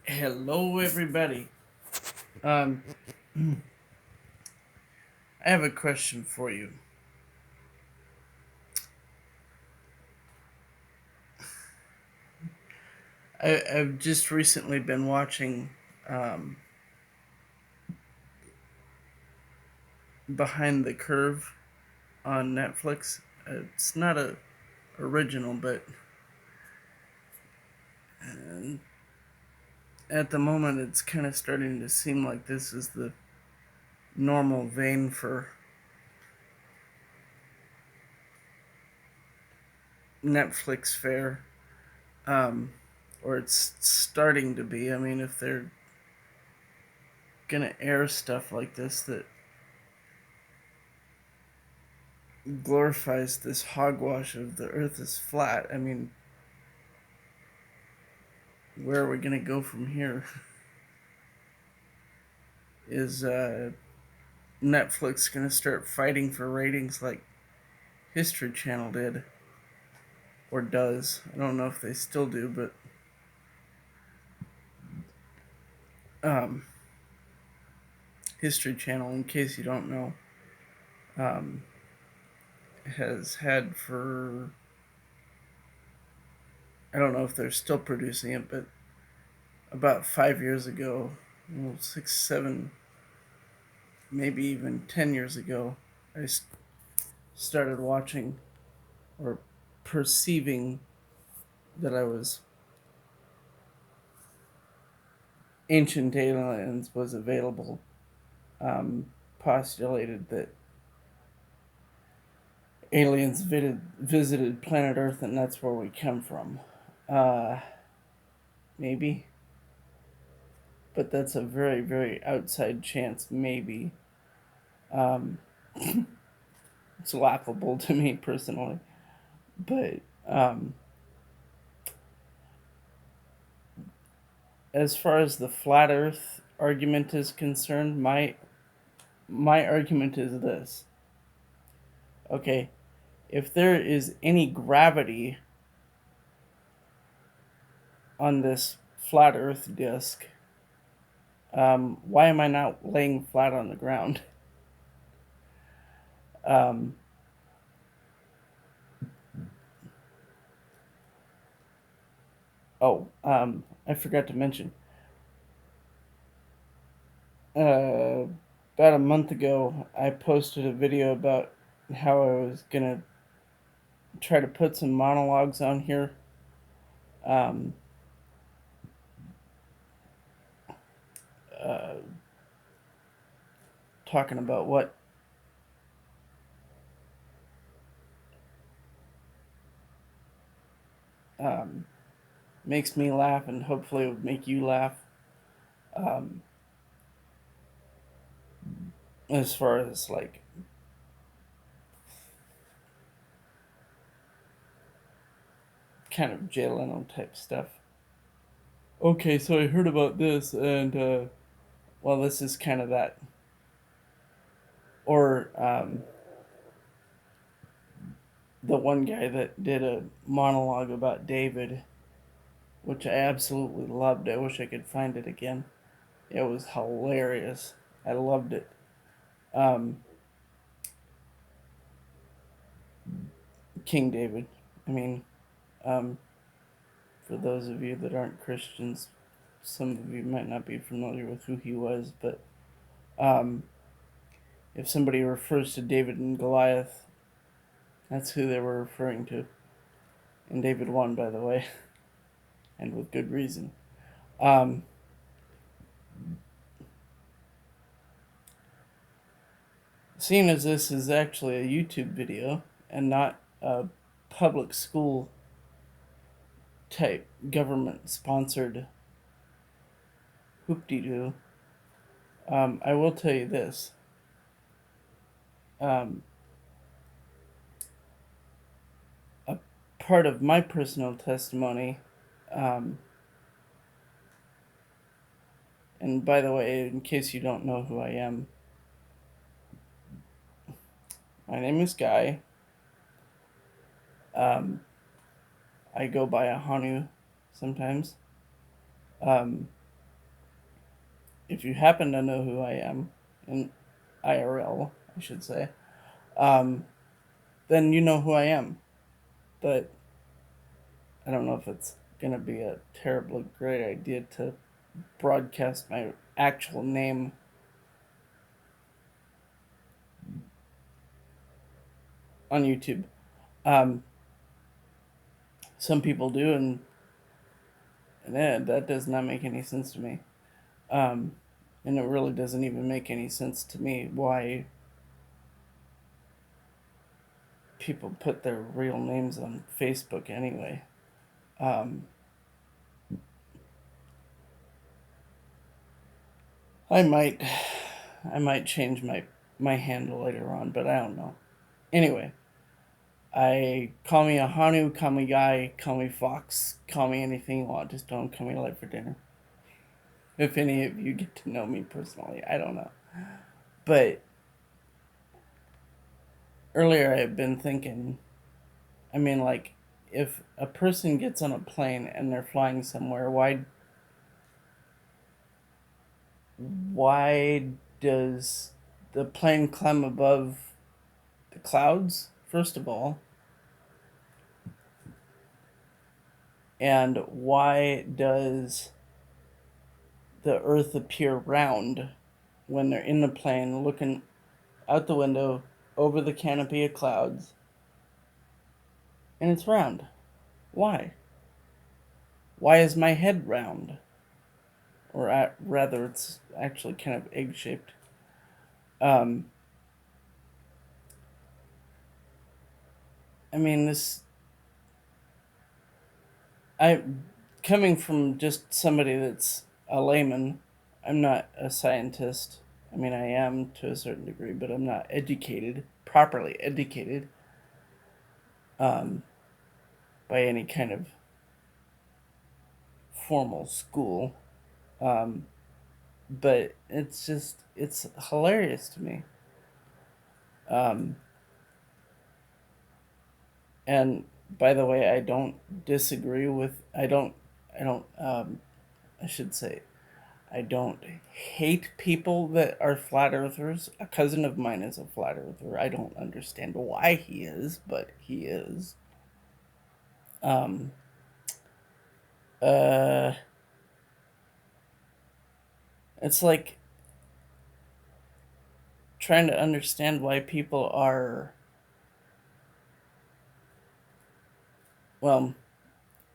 Hello, everybody. Um, I have a question for you. I've just recently been watching um, Behind the Curve on Netflix. It's not a original, but uh, at the moment, it's kind of starting to seem like this is the normal vein for Netflix fare, um, or it's starting to be. I mean, if they're gonna air stuff like this that glorifies this hogwash of the earth is flat. I mean, where are we going to go from here? Is Netflix going to start fighting for ratings like History Channel did? Or does? I don't know if they still do, but um, History Channel, in case you don't know, um, has had for, I don't know if they're still producing it, but about 5 years ago, well, 6, 7, maybe even 10 years ago, I started watching or perceiving that I was Ancient Aliens was available, postulated that aliens visited planet Earth and that's where we come from. Uh, maybe, but that's a very, very outside chance, maybe. Um, it's laughable to me personally, but um, as far as the flat Earth argument is concerned, my argument is this. Okay, if there is any gravity on this flat Earth disk, why am I not laying flat on the ground? Um, I forgot to mention. Uh, about a month ago, I posted a video about how I was gonna try to put some monologues on here, um, uh, talking about what um, makes me laugh and hopefully it would make you laugh. Um, as far as like kind of Jay Leno type stuff. Okay, so I heard about this, and well, this is kind of that. Or the one guy that did a monologue about David, which I absolutely loved. I wish I could find it again. It was hilarious. I loved it. Um, King David. I mean, um, for those of you that aren't Christians, some of you might not be familiar with who he was, but um, if somebody refers to David and Goliath, that's who they were referring to. And David won, by the way, and with good reason. Um, Seeing as this is actually a YouTube video and not a public school type government sponsored hoop de doo, I will tell you this. Um, a part of my personal testimony, um, and by the way, in case you don't know who I am, my name is Guy. Um, I go by a Hanu sometimes. Um, if you happen to know who I am, in IRL, I should say, um, then you know who I am. But I don't know if it's going to be a terribly great idea to broadcast my actual name on YouTube. Um, some people do, and that does not make any sense to me. Um, and it really doesn't even make any sense to me why people put their real names on Facebook anyway. Um, I might, I might change my handle later on, but I don't know. Anyway, I call me a Hanu, call me Guy, call me Fox, call me anything you want. Just don't call me Light for Dinner. If any of you get to know me personally, I don't know. But earlier I have been thinking, I mean, like, if a person gets on a plane and they're flying somewhere, why does the plane climb above the clouds, first of all? And why does the earth appear round when they're in the plane looking out the window over the canopy of clouds and it's round? Why? Why is my head round? Or rather, it's actually kind of egg shaped. Um, I mean, I coming from just somebody that's a layman. I'm not a scientist. I mean, I am to a certain degree, but I'm not educated, properly educated, um, by any kind of formal school. Um, but it's hilarious to me. Um, and by the way, I don't disagree with. I don't. I should say I don't hate people that are flat earthers. A cousin of mine is a flat earther. I don't understand why he is, but he is. Um, uh, it's like trying to understand why people are. Well,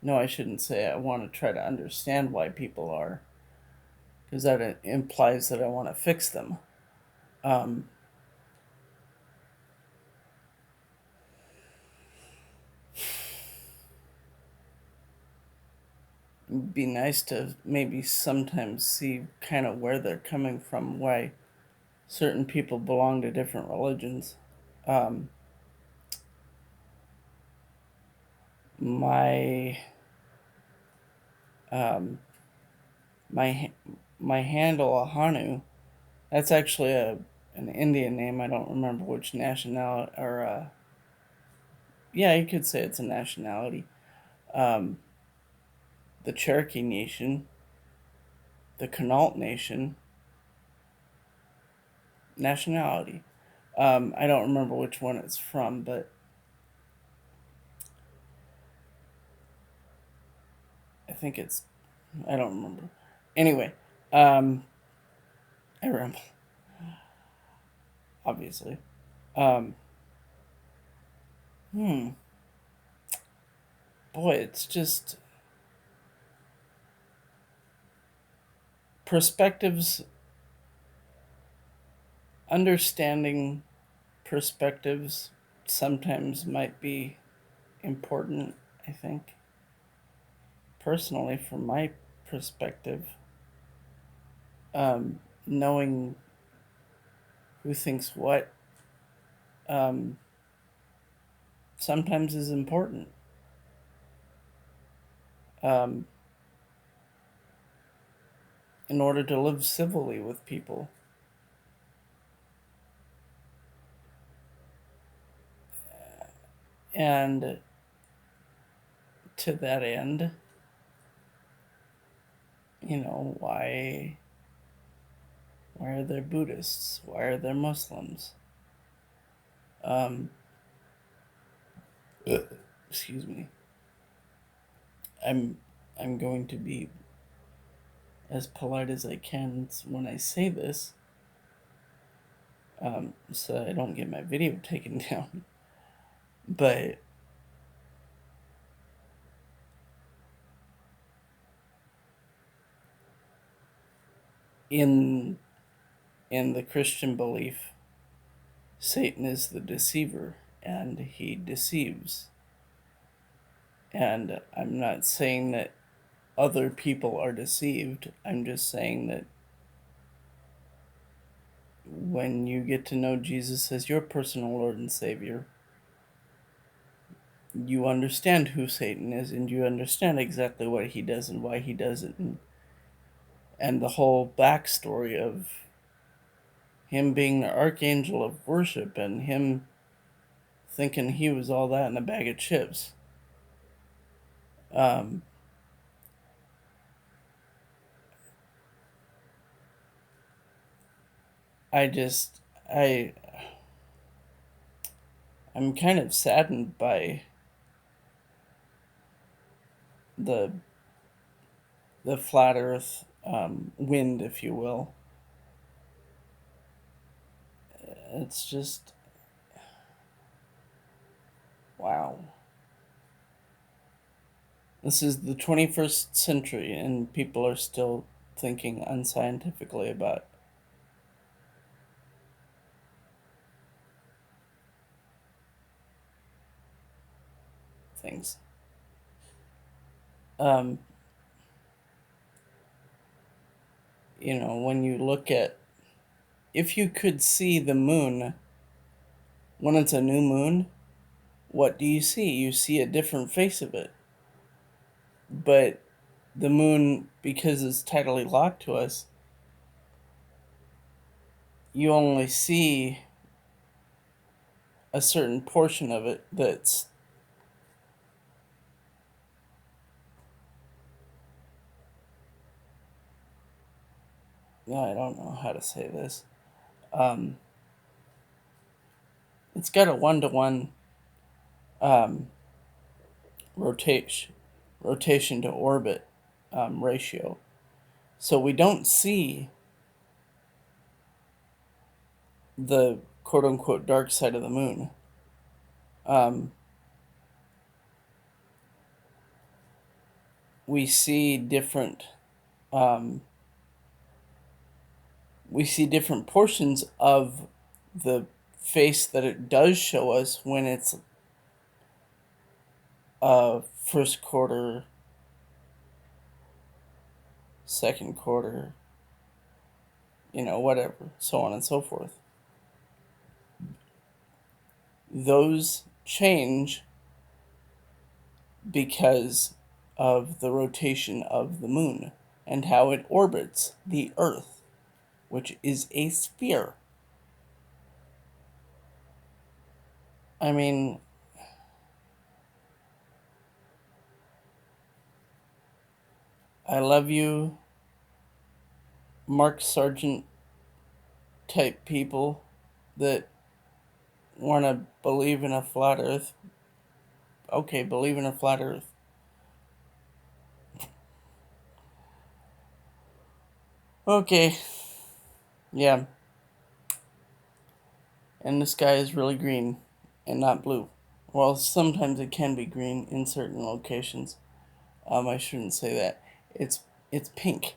no, I shouldn't say I want to try to understand why people are, because that implies that I want to fix them. Um, it'd be nice to maybe sometimes see kind of where they're coming from, why certain people belong to different religions. Um, my um, my my handle Ahanu. That's actually a an Indian name. I don't remember which nationality or yeah, you could say it's a nationality. Um, the Cherokee Nation, the Quinault Nation, nationality. I don't remember which one it's from, but I think it's I don't remember. Anyway, um, I ramble obviously. Um, hmm, boy, it's just perspectives, understanding perspectives sometimes might be important, I think. Personally, from my perspective, knowing who thinks what um, sometimes is important um, in order to live civilly with people. And to that end, why Why are there Buddhists? Why are there Muslims? Um, excuse me. I'm I'm going to be as polite as I can when I say this, so I don't get my video taken down. But in in the Christian belief, Satan is the deceiver, and he deceives. And I'm not saying that other people are deceived. I'm just saying that when you get to know Jesus as your personal Lord and Savior, you understand who Satan is, and you understand exactly what he does and why he does it, and the whole backstory of him being the archangel of worship and him thinking he was all that in a bag of chips. Um, I just I I'm kind of saddened by the the flat Earth wind, if you will. It's just wow. This is the 21st century, and people are still thinking unscientifically about things. Um, when you look at, if you could see the moon when it's a new moon, what do you see? You see a different face of it. But the moon, because it's tidally locked to us, you only see a certain portion of it that's I don't know how to say this. Um, it's got a 1-to-1 um, rotation rotation to orbit ratio, so we don't see the quote unquote dark side of the moon. Um, we see different um, we see different portions of the face that it does show us when it's first quarter, second quarter, whatever, so on and so forth. Those change because of the rotation of the moon and how it orbits the Earth, which is a sphere. I mean, I love you, Mark Sargent type people that want to believe in a flat Earth. Okay, believe in a flat Earth. Okay, yeah. And the sky is really green and not blue. Well, sometimes it can be green in certain locations. I shouldn't say that. It's it's pink,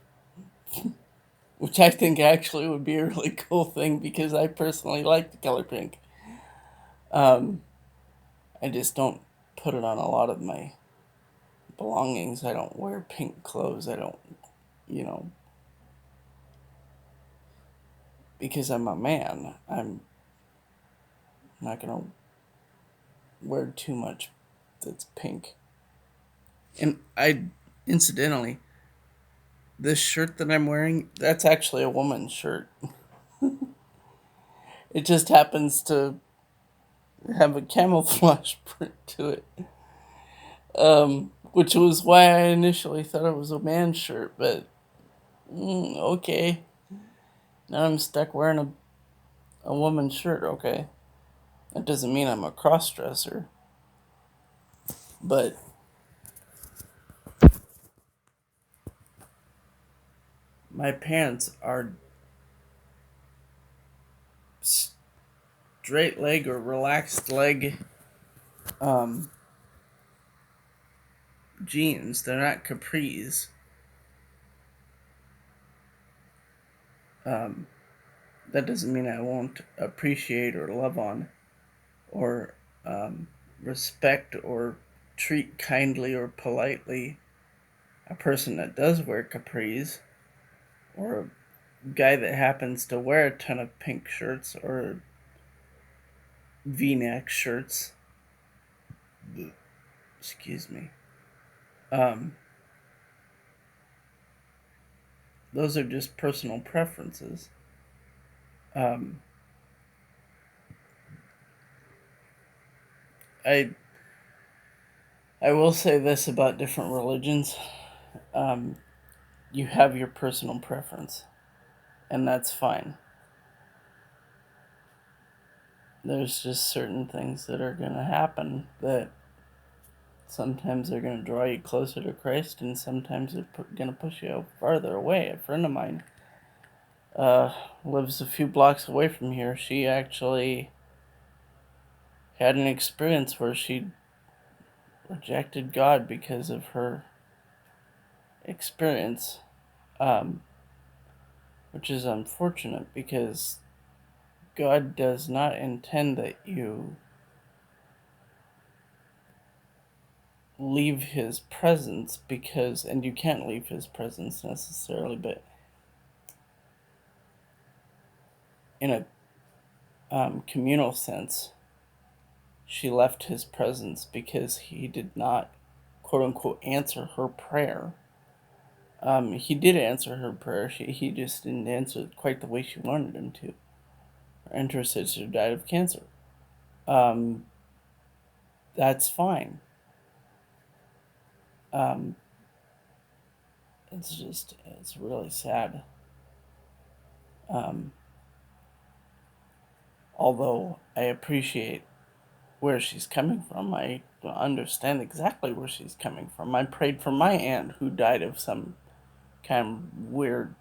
which I think actually would be a really cool thing because I personally like the color pink. Um, I just don't put it on a lot of my belongings. I don't wear pink clothes. I don't, you know, because I'm a man. I'm not gonna wear too much that's pink. And incidentally, this shirt that I'm wearing, that's actually a woman's shirt. It just happens to have a camouflage print to it. Which was why I initially thought it was a man's shirt, but okay. Now I'm stuck wearing a woman's shirt, okay? That doesn't mean I'm a cross dresser, but my pants are straight leg or relaxed leg um, jeans. They're not capris. Um, that doesn't mean I won't appreciate or love on or um, respect or treat kindly or politely a person that does wear capris, or a guy that happens to wear a ton of pink shirts or V-neck shirts. Excuse me. Um, those are just personal preferences. Um, I I will say this about different religions. Um, you have your personal preference, and that's fine. There's just certain things that are going to happen that sometimes they're going to draw you closer to Christ, and sometimes they're going to push you farther away. A friend of mine uh, lives a few blocks away from here. She actually had an experience where she rejected God because of her experience, um, which is unfortunate because God does not intend that you leave his presence because, and you can't leave his presence necessarily, but in a communal sense, she left his presence because he did not, quote unquote, answer her prayer. He did answer her prayer. He just didn't answer it quite the way she wanted him to. And her sister died of cancer. Um, that's fine. Um, it's really sad. Um, although I appreciate where she's coming from, I understand exactly where she's coming from. I prayed for my aunt who died of some kind of weird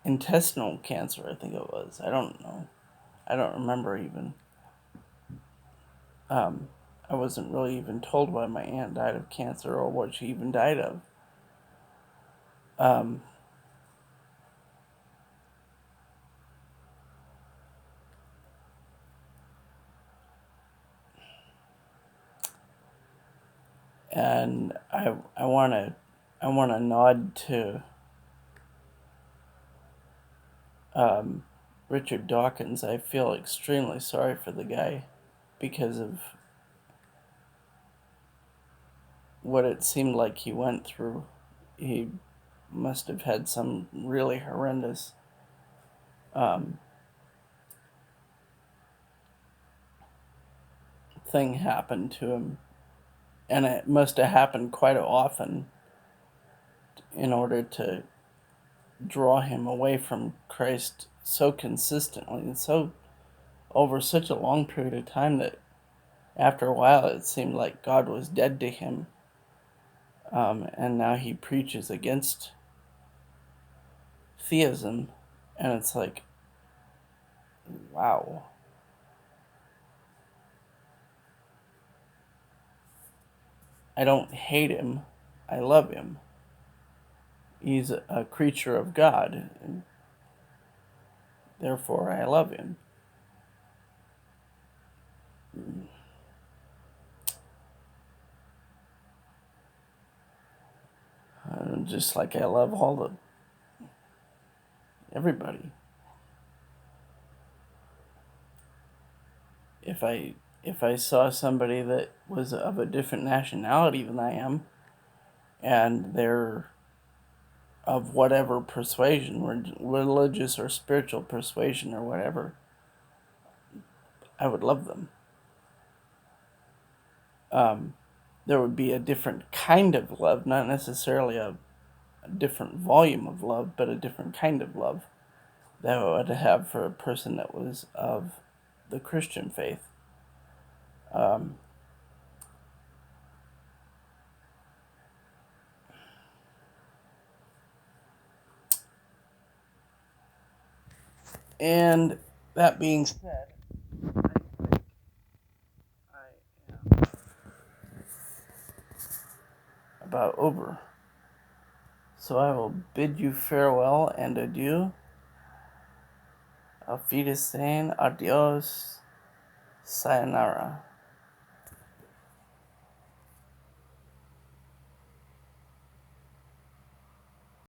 intestinal cancer, I think it was. I don't know. I don't remember even. Um, I wasn't really even told why my aunt died of cancer or what she even died of. Um, and I want to nod to um, Richard Dawkins. I feel extremely sorry for the guy because of what it seemed like he went through. He must have had some really horrendous um, thing happen to him, and it must have happened quite often in order to draw him away from Christ so consistently and so over such a long period of time that after a while it seemed like God was dead to him. And now he preaches against theism, and it's like, wow. I don't hate him, I love him. He's a creature of God, and therefore I love him. Just like I love all the everybody. If I saw somebody that was of a different nationality than I am, and they're of whatever persuasion, religious or spiritual persuasion or whatever, I would love them. Um, there would be a different kind of love, not necessarily a different volume of love, but a different kind of love. that I would have for a person that was of the Christian faith. Um, and that being said, I think I am about over. So I will bid you farewell and adieu. Auf Wiedersehen, adios, sayonara.